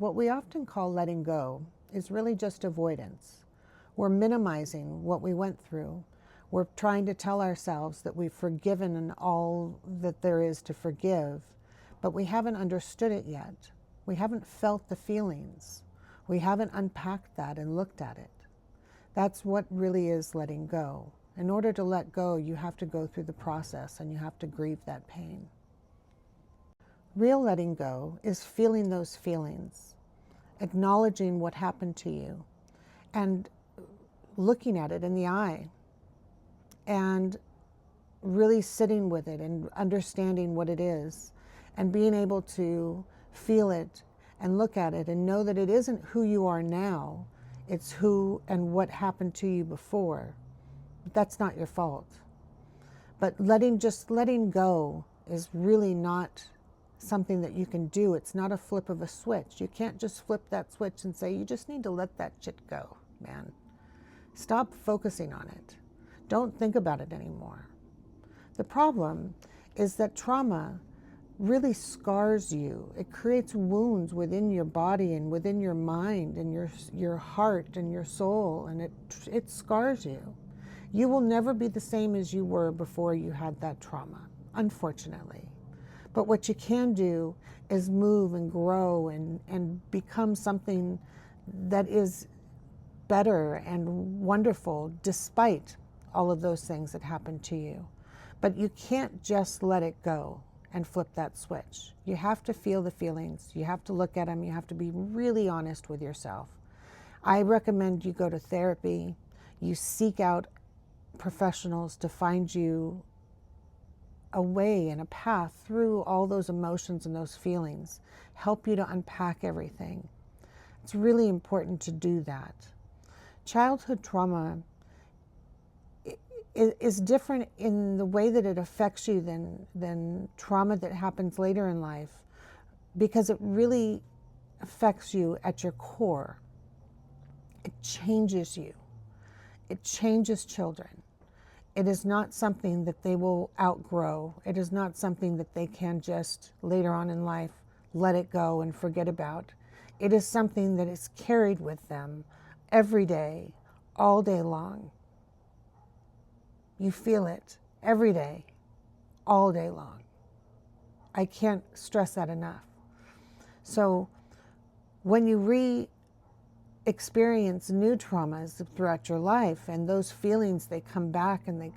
what we often call letting go is really just avoidance. We're minimizing what we went through. We're trying to tell ourselves that we've forgiven all that there is to forgive, but we haven't understood it yet. We haven't felt the feelings. We haven't unpacked that and looked at it. That's what really is letting go. In order to let go, you have to go through the process and you have to grieve that pain. Real letting go is feeling those feelings, acknowledging what happened to you, and looking at it in the eye, and really sitting with it and understanding what it is, and being able to feel it and look at it and know that it isn't who you are now, it's who and what happened to you before. That's not your fault. But letting go is really not something that you can do. It's not a flip of a switch. You can't just flip that switch and say, you just need to let that shit go, man. Stop focusing on it. Don't think about it anymore. The problem is that trauma really scars you. It creates wounds within your body and within your mind and your heart and your soul, and it scars you. You will never be the same as you were before you had that trauma, unfortunately. But what you can do is move and grow and become something that is better and wonderful despite all of those things that happened to you. But you can't just let it go and flip that switch. You have to feel the feelings. You have to look at them. You have to be really honest with yourself. I recommend you go to therapy. You seek out professionals to find you a way and a path through all those emotions and those feelings, help you to unpack everything. It's really important to do that. Childhood trauma is different in the way that it affects you than trauma that happens later in life, because it really affects you at your core. It changes you. It changes children. It is not something that they will outgrow. It is not something that they can just later on in life let it go and forget about. It is something that is carried with them every day, all day long. You feel it every day, all day long. I can't stress that enough. So when you experience new traumas throughout your life, and those feelings, they come back and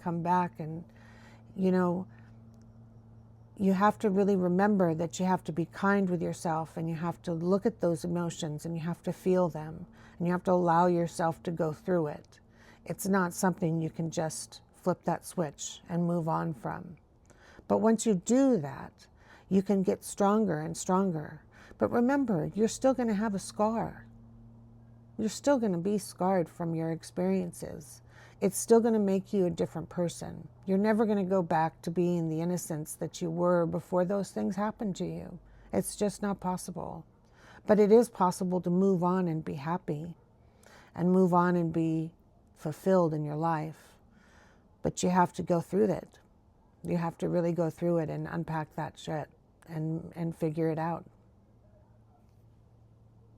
you have to really remember that you have to be kind with yourself, and you have to look at those emotions and you have to feel them, and you have to allow yourself to go through it. It's not something you can just flip that switch and move on from. But once you do that, you can get stronger and stronger. But remember, you're still going to have a scar. You're still going to be scarred from your experiences. It's still going to make you a different person. You're never going to go back to being the innocence that you were before those things happened to you. It's just not possible. But it is possible to move on and be happy, and move on and be fulfilled in your life. But you have to go through it. You have to really go through it and unpack that shit and figure it out.